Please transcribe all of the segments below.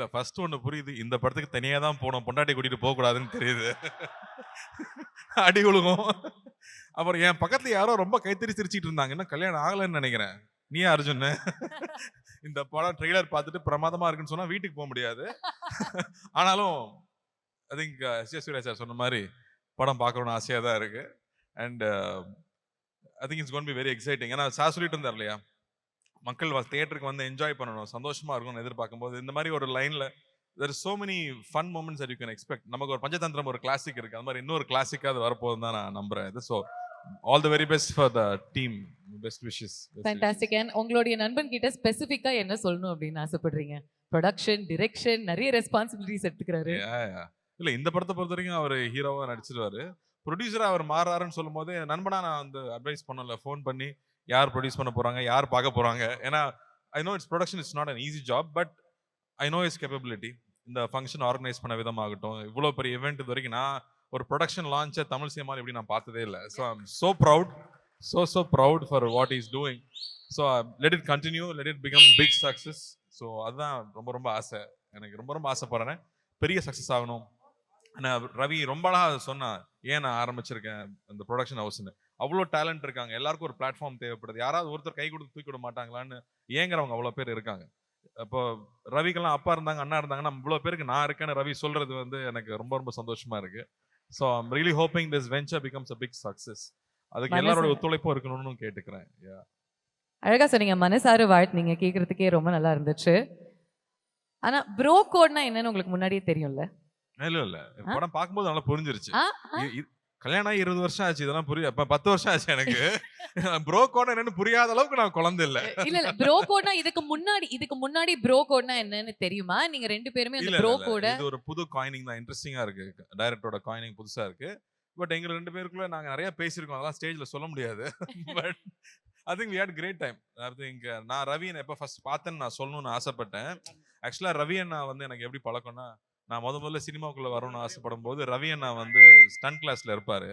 இல்ல ஃபர்ஸ்ட் ஒண்ணு புரியுது. இந்த படத்துக்கு தனியா தான் போணும். பொண்டாட்டிய கூட்டிட்டு போக்கூடாதுன்னு தெரியுது. அடி விழுகும். அப்புறம் என் பக்கத்துல யாரோ ரொம்ப கைத்தறி சிரிச்சிட்டு இருந்தாங்க. இன்னும் கல்யாணம் ஆகலன்னு நெனைக்கிறேன். நீயா அர்ஜுன்னு? இந்த படம் ட்ரெய்லர் பார்த்துட்டு பிரமாதமா இருக்குன்னு சொன்னா வீட்டுக்கு போ முடியாது. ஆனாலும் I think yes. Suriya sir சொன்ன மாரி படம் பார்க்கணும்னு ஆசையா தான் இருக்கு. And I think it's going to be very exciting. ஏன்னா சார் சொல்லிட்டு இருந்தார் இல்லையா? மக்கள் தியேட்டருக்கு வந்து என்ஜாய் பண்ணணும், சந்தோஷமா இருக்கணும்னு எதிர்பார்க்கும்போது இந்த மாதிரி ஒரு லைன்ல there is so many fun moments that you can expect. நமக்கு ஒரு பஞ்சதந்திரம் ஒரு கிளாசிக் இருக்கு. அது மாதிரி இன்னொரு கிளாசிக்கா அது வரப்போகுதுன்னு தான் நான் நம்புறேன். So all the very best for the team. Best wishes. Fantastic. And உங்களுடைய நண்பன் கிட்ட ஸ்பெசிஃபிக்கா என்ன சொல்லணும் அப்படின்னு ஆசைப்படுறீங்க? ப்ரொடக்ஷன், டிரெக்ஷன் நிறைய ரெஸ்பான்சிபிலிட்டிஸ் எடுத்துக்கிறாரு. இல்ல இந்த படத்தை பொறுத்த வரைக்கும் அவர் ஹீரோவா நடிச்சிருவாரு. ப்ரொடியூசரா அவர் மாறாருன்னு சொல்லும் போது நண்பனா நான் வந்து அட்வைஸ் பண்ணல, ஃபோன் பண்ணி யார் ப்ரொடியூஸ் பண்ண போறாங்க, யார் பார்க்க போறாங்க. ஏன்னா I know it's production it's not an easy job, but I know is capability. இந்த ஃபங்க்ஷன் ஆர்கனைஸ் பண்ண விதமாகட்டும், இவ்வளோ பெரிய இவெண்ட் இது வரைக்கும் நான் ஒரு ப்ரொடக்ஷன் லான்ச்சை தமிழ் சினிமாவில் எப்படி நான் பார்த்ததே இல்லை. So I'm so proud, so proud for what is doing. So let it continue, let it become big success. So அதுதான் ரொம்ப ரொம்ப ஆசை. எனக்கு ரொம்ப ரொம்ப ஆசைப்படுறேன் பெரிய சக்ஸஸ் ஆகணும். நான் ரவி ரொம்ப அழகா சொன்னா, ஏன் நான் ஆரம்பிச்சிருக்கேன் இந்த ப்ரொடக்ஷன் ஹவுஸ்ன்னு. அவ்வளோ டேலண்ட் இருக்காங்க, எல்லாருக்கும் ஒரு பிளாட்ஃபார்ம் தேவைப்படுது. யாராவது ஒருத்தர் கை கொடுத்து தூக்கி விட மாட்டாங்களான்னு ஏங்குறவங்க அவ்வளோ பேர் இருக்காங்க. அப்போ ரவிக்கெல்லாம் அப்பா இருந்தாங்க, அண்ணா இருந்தாங்கன்னா இவ்வளோ பேருக்கு நான் இருக்கேன்னு ரவி சொல்றது வந்து எனக்கு ரொம்ப ரொம்ப சந்தோஷமா இருக்கு. So I'm really hoping this venture becomes a big success. அதுக்கு எல்லாரோட ஒத்துழைப்பும் இருக்கணும்னு கேட்டுக்கிறேன். அழகா சொன்னீங்க, மனசார வாழ்த்துனீங்க, கேட்கறதுக்கே ரொம்ப நல்லா இருந்துச்சு. ஆனா ப்ரோ கோட்னா என்னன்னு உங்களுக்கு முன்னாடியே தெரியும்ல? இல்ல படம் பார்க்கும்போது நல்லா புரிஞ்சிருச்சு. கல்யாணம் ஆகி 20 வருஷம் ஆச்சு, இதெல்லாம் புரிய 10 வருஷம் ஆச்சு எனக்கு. ப்ரோ கோட் என்னன்னு புரியாத அளவுக்கு நான் குழந்தை இல்ல. இல்ல ப்ரோ கோட்னா இதுக்கு முன்னாடி ப்ரோ கோட்னா என்னன்னு தெரியுமா? நீங்க ரெண்டு பேருமே அந்த ப்ரோ கோட இது ஒரு புது காயினிங் தான், இன்ட்ரெஸ்டிங்கா இருக்கு. டைரக்டரோட காயினிங் புதுசா இருக்கு. பட் எங்க ரெண்டு பேருக்குள்ள நாங்க நிறைய பேசியிருக்கோம், அதெல்லாம் ஸ்டேஜ்ல சொல்ல முடியாது. But I think we had great time. I think நான் ரவியை எப்ப ஃபர்ஸ்ட் பார்த்தேன்னு நான் சொல்லணும்னு ஆசைப்பட்டேன். ஆக்சுவலா ரவி அண்ணா வந்து எனக்கு எப்படி பழக்கம்னா, நான் முதல்ல சினிமாக்குள்ள வரணும்னு ஆசைப்படும் போது ரவி அண்ணா வந்து ஸ்டன் கிளாஸ்ல இருப்பாரு.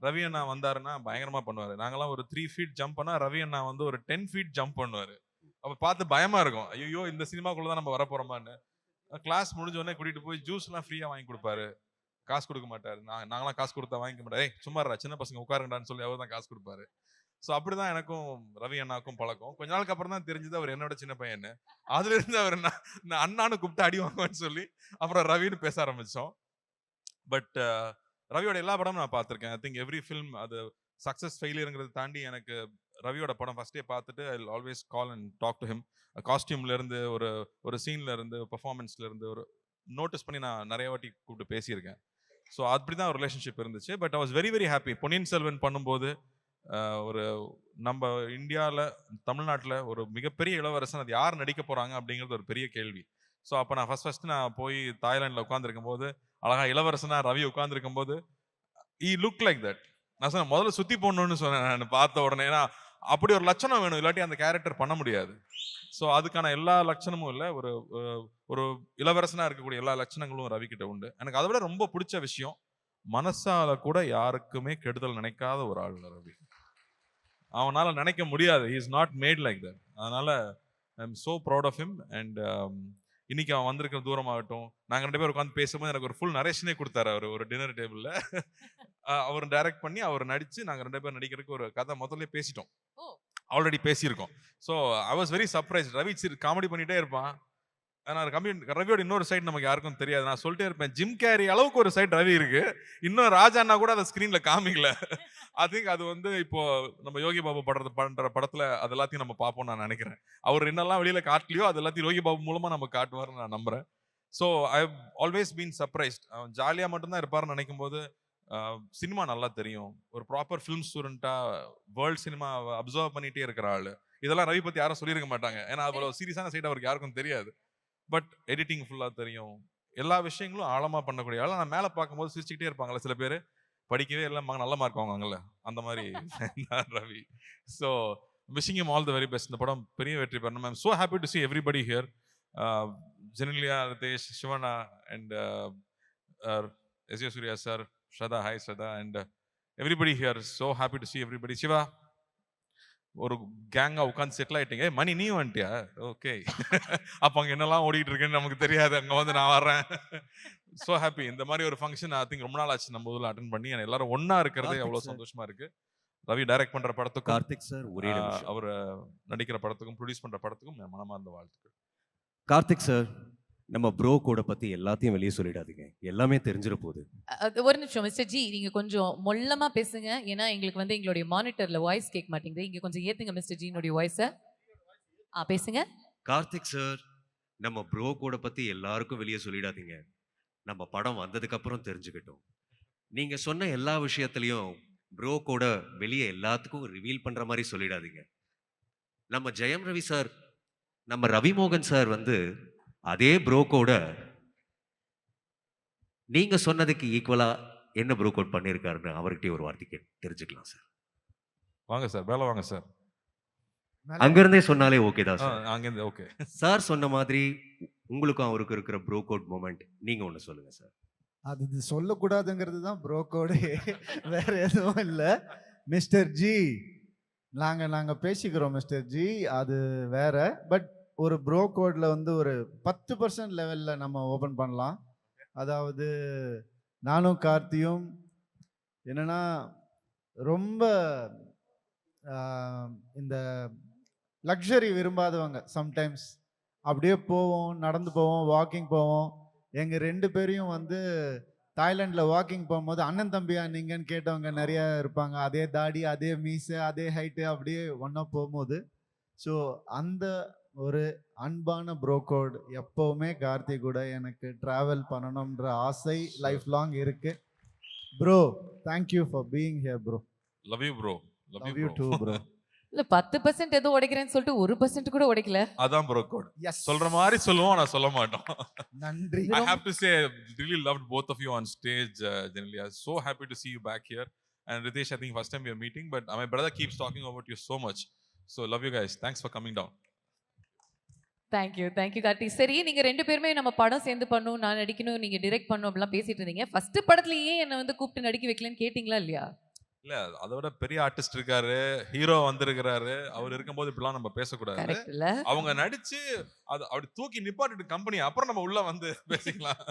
ரவி அண்ணா வந்தாருன்னா பயங்கரமா பண்ணுவாரு. நாங்கெல்லாம் ஒரு 3 ஃபீட் ஜம்ப் பண்ணா ரவி அண்ணா வந்து ஒரு 10 ஃபீட் ஜம்ப் பண்ணுவாரு. அப்ப பார்த்து பயமா இருக்கும், ஐயோ இந்த சினிமாக்குள்ள தான் நம்ம வர போறோமான்னு. கிளாஸ் முடிஞ்ச உடனே கூட்டிட்டு போய் ஜூஸ் எல்லாம் ஃப்ரீயா வாங்கி கொடுப்பாரு. காசு கொடுக்க மாட்டாரு. நாங்களாம் காசு கொடுத்தா வாங்கிக்க மாட்டேன். ஏய் சும்மா இருடா, சின்ன பசங்க உட்காருங்கடான்னு சொல்லி அவர் தான் காசு கொடுப்பாரு. ஸோ அப்படிதான் எனக்கும் ரவி அண்ணாக்கும் பழக்கம். கொஞ்ச நாளுக்கு அப்புறம் தான் தெரிஞ்சது அவர் என்னோட சின்ன பையன்னு. அதுல இருந்து அவர் நான் அண்ணான்னு கூப்பிட்டு அடி வாங்குவேன்னு சொல்லி அப்புறம் ரவின்னு பேச ஆரம்பிச்சோம். பட் ரவியோட எல்லா படமும் நான் பார்த்திருக்கேன். ஐ திங்க் எவ்ரி ஃபிலிம் அது சக்சஸ் ஃபெயிலியர்ங்கிறத தாண்டி எனக்கு ரவியோட படம் ஃபர்ஸ்டே பார்த்துட்டு I will always call and talk to him. காஸ்டியூம்ல இருந்து ஒரு சீன்ல இருந்து பெர்ஃபார்மன்ஸ்ல இருந்து ஒரு நோட்டீஸ் பண்ணி நான் நிறைய வாட்டி கூப்பிட்டு பேசியிருக்கேன். ஸோ அப்படிதான் ஒரு ரிலேஷன்ஷிப் இருந்துச்சு. But I was very very happy. Ponniyin Selvan பண்ணும்போது ஒரு நம்ம இந்தியாவில் தமிழ்நாட்டில் ஒரு மிகப்பெரிய இளவரசன் அது யார் நடிக்க போறாங்க அப்படிங்கிறது ஒரு பெரிய கேள்வி. ஸோ அப்போ நான் ஃபர்ஸ்ட் நான் போய் தாய்லாண்டில் உட்காந்துருக்கும் போது அழகா இளவரசனா ரவி உட்காந்துருக்கும் போது ஈ லுக் லைக் தட். நான் சொன்னேன் முதல்ல சுத்தி போடணும்னு சொன்னேன் நான் பார்த்த உடனே. ஏன்னா அப்படி ஒரு லட்சணம் வேணும், இல்லாட்டி அந்த கேரக்டர் பண்ண முடியாது. ஸோ அதுக்கான எல்லா லட்சணமும் இல்லை, ஒரு ஒரு இளவரசனா இருக்கக்கூடிய எல்லா லட்சணங்களும் ரவி கிட்ட உண்டு. எனக்கு அதை விட ரொம்ப பிடிச்ச விஷயம், மனசால கூட யாருக்குமே கெடுதல் நினைக்காத ஒரு ஆள் ரவி. அவனால நினைக்க முடியாது. he is not made like that. அதனால ஐ அம் so proud of him. and இன்னைக்கு அவன் வந்திருக்கிற தூரமாகட்டும், நாங்க ரெண்டு பேரும் உட்காந்து பேசும்போது எனக்கு ஒரு ஃபுல் நரேஷனே கொடுத்தாரு அவர் ஒரு டின்னர் டேபிள்ல. அவர் டைரக்ட் பண்ணி அவர் நடிச்சு நாங்க ரெண்டு பேரும் நடிக்கிறதுக்கு ஒரு கதை முதல்ல பேசிட்டோம், ஆல்ரெடி பேசியிருக்கோம். So I was very surprise. Ravi comedy பண்ணிட்டே இருப்பான். ஆனால் ரவியோட இன்னொரு சைடு நமக்கு யாருக்கும் தெரியாது. நான் சொல்லிட்டே இருப்பேன், ஜிம் கேரி அளவுக்கு ஒரு சைடு ரவி இருக்கு. இன்னும் ராஜாண்ணா கூட அதை ஸ்கிரீன்ல காமிக்கல. ஐ திங்க் அது வந்து இப்போ நம்ம யோகி பாபு பண்ற படத்துல அது எல்லாத்தையும் நம்ம பார்ப்போம் நான் நினைக்கிறேன். அவர் என்னெல்லாம் வெளியில காட்டலையோ அது எல்லாத்தையும் யோகி பாபு மூலமா நம்ம காட்டுவாருன்னு நான் நம்புறேன். So I have always been surprised. அவன் ஜாலியா மட்டும்தான் இருப்பாருன்னு நினைக்கும் போது சினிமா நல்லா தெரியும், ஒரு ப்ராப்பர் ஃபிலிம் ஸ்டூடெண்டா வேர்ல்ட் சினிமா அப்சர்வ் பண்ணிட்டே இருக்கிற ஆளு. இதெல்லாம் ரவி பத்தி யாரும் சொல்லியிருக்க மாட்டாங்க, ஏன்னா அவ்வளவு சீரியஸான சைடு அவருக்கு யாருக்கும் தெரியாது. பட் எடிட்டிங் ஃபுல்லா தெரியும், எல்லா விஷயங்களும் ஆழமா பண்ணக்கூடிய ஆள். நான் மேலே பார்க்கும்போது சிரிச்சுக்கிட்டே இருப்பாங்களே சில பேர், படிக்கவே இல்லை நல்ல மார்க் வாங்குவாங்கல்ல, அந்த மாதிரி Ravi. So wishing him all the very best. இந்த படம் பெரிய வெற்றி பெறணும். I am so happy to see everybody here. Genelia, Riteish, Sivana and S. A. Surya sir, Shraddha, hi Shraddha, and everybody here. So happy to see everybody. Shiva, ஒரு கேங்கா உட்காந்து settle ஆயிட்டீங்க. மணி நீ வந்துட்டியா? ஓகே. அப்ப அங்க என்னெல்லாம் ஓடிட்டு இருக்குன்னு நமக்கு தெரியாது. அங்க வந்து நான் வர்றேன். So happy. இந்த மாதிரி ஒரு ஃபங்க்ஷன் ஐ திங்க் ரொம்ப நாள் ஆச்சு நம்ம ஊர்ல அட்டெண்ட் பண்ணி எல்லாரும் ஒண்ணா இருக்கிறதே கார்த்திக் அவ்வளவு sir. சந்தோஷமா இருக்கு. ரவி டைரக்ட் பண்ற படத்துக்கும் கார்த்திக் சார் ஒரே நிமிஷம். அவர் நடிக்கிற படத்துக்கும் ப்ரொடியூஸ் பண்ற படத்துக்கும் என் மனமார்ந்த வாழ்த்துக்கள். கார்த்திக் சார், நம்ம ப்ரோ கோட பத்தி எல்லாத்தையும் வெளியே சொல்லிடாதீங்க. எல்லாமே தெரிஞ்சிட போகுது. ஒரு நிமிஷம் மிஸ்டர் ஜி, நீங்க கொஞ்சம் மொல்லமா பேசுங்க. ஏன்னா எங்களுக்கு வந்து எங்களுடைய மானிட்டர்ல வாய்ஸ் கேட்க மாட்டேங்குது. இங்க கொஞ்சம் ஏத்துங்க மிஸ்டர் ஜினுடைய வாய்ஸ. பேசுங்க. கார்த்திக் சார், நம்ம ப்ரோ கோட பத்தி எல்லாருக்கும் வெளியே சொல்லிடாதீங்க. நம்ம படம் வந்ததுக்கு அப்புறம் தெரிஞ்சுக்கிட்டோம். நீங்க சொன்ன எல்லா விஷயத்திலையும் ப்ரோ கோட வெளியே எல்லாத்துக்கும் ரிவீல் பண்ற மாதிரி சொல்லிடாதீங்க. நம்ம ஜெயம் ரவி சார், நம்ம ரவிமோகன் சார் வந்து அதே ப்ரோ கோட நீங்க சொன்னதுக்கு ஈக்குவலா என்ன ப்ரோ கோட் பண்ணியிருக்காருன்னு அவர்கிட்டயே ஒரு வார்த்தை தெரிஞ்சுக்கலாம் சார். வாங்க சார், மேல வாங்க சார். அங்கிருந்தே சொன்னாலே ஓகே தான் சார். அங்கேருந்து ஓகே. சார் சொன்ன மாதிரி உங்களுக்கும் அவருக்கு இருக்கிற ப்ரோ கோட் மொமெண்ட் நீங்க ஒன்று சொல்லுங்க சார். அது இது சொல்லக்கூடாதுங்கிறது தான் ப்ரோ கோடு, வேற எதுவும் இல்லை. மிஸ்டர் ஜி, நாங்கள் பேசிக்கிறோம் மிஸ்டர் ஜி, அது வேற. பட் ஒரு ப்ரோ கோடில் வந்து ஒரு 10% லெவலில் நம்ம ஓப்பன் பண்ணலாம். அதாவது நானும் கார்த்தியும் என்னன்னா ரொம்ப இந்த லக்ஸரி விரும்பாதவங்க. சம்டைம்ஸ் அப்படியே போவோம், நடந்து போவோம், வாக்கிங் போவோம். எங்கள் 2 பேரையும் வந்து தாய்லாண்டில் வாக்கிங் போகும்போது அண்ணன் தம்பியா நீங்கன்னு கேட்டவங்க நிறைய இருப்பாங்க. அதே தாடி, அதே மீசை, அதே ஹைட்டு, அப்படியே ஒன்றா போகும்போது. ஸோ அந்த ஒரு அன்பான ப்ரோ கோட் எப்போவுமே கார்த்தி கூட எனக்கு ட்ராவல் பண்ணணுன்ற ஆசை லைஃப் லாங் இருக்கு. Bro, thank you for being here bro. Love you bro. Love you too bro. இல்ல 10% ஏதோ உடைக்கிறேன்னு சொல்லிட்டு 1% கூட உடைக்கல. அதான் ப்ரோ கோட். எஸ், சொல்ற மாதிரி சொல்லுவோம், நான் சொல்ல மாட்டோம். நன்றி. I have to say, really loved both of you on stage. Generally, I'm so happy to see you back here. And Ritesh, I think first time we are meeting, but my brother keeps talking about you so much. So love you guys. Thanks for coming down. Thank you Karthi. சரி, நீங்க 2 பேருமே நம்ம படம் சேர்ந்து பண்ணணும், நான் நடிக்கணும், நீங்க டைரக்ட் பண்ணணும் அப்படிலாம் பேசிட்டு இருந்தீங்க. ஃபர்ஸ்ட் படத்துலயே என்ன வந்து கூப்பிட்டு நடிக்க வைக்கலன்னு கேட்டீங்களா இல்லையா? இல்ல, அதோட பெரிய ஆர்டிஸ்ட் இருக்காரு, ஹீரோ வந்திருக்கிறாரு. அவர் இருக்கும்போது இப்படிலாம் நம்ம பேசக்கூடாது. கரெக்ட் இல்ல? அவங்க நடிச்சு அது அப்படி தூக்கி நிப்பாட்டிட்டு கம்பெனி அப்புறம் நம்ம உள்ள வந்து பேசிக்கலாம்.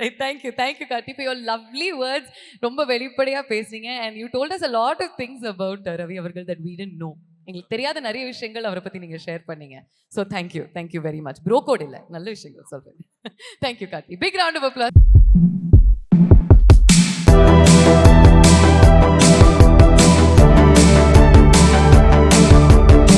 Right, thank you Karthi for your lovely words. ரொம்ப வெளிப்படையா பேசுனீங்க. And you told us a lot of things about Ravi அவர்கள் that we didn't know. எங்களுக்கு தெரியாத நிறைய விஷயங்கள் அவரை பத்தி நீங்க ஷேர் பண்ணீங்க. So thank you very much. Bro code இல்ல, நல்ல விஷயங்கள் சொல்றேன். Thank you Karthi. Big round of applause.